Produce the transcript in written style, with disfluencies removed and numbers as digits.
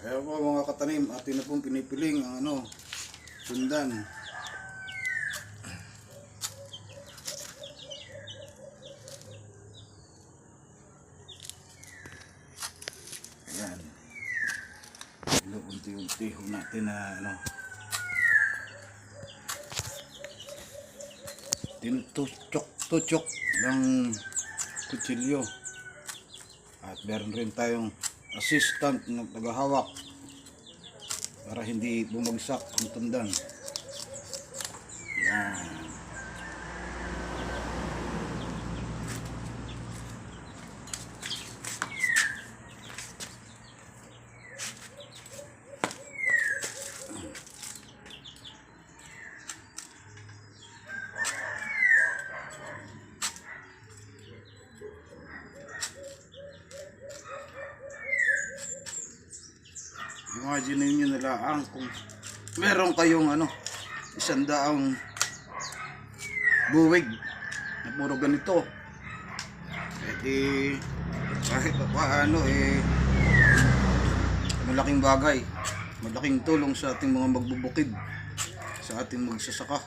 Kaya po mga katanim, atin na pong pinipiling ang sundan. Ayan. Unti-unti natin na tinutuchok ng kutsilyo. At meron rin tayong assistant na tagahawak para hindi bumagsak ang tundan. Yan. Imagine niyo na lang kung meron kayong 100 buwig na puro ganito. Kahit paano malaking bagay, malaking tulong sa ating mga magbubukid, sa ating magsasaka.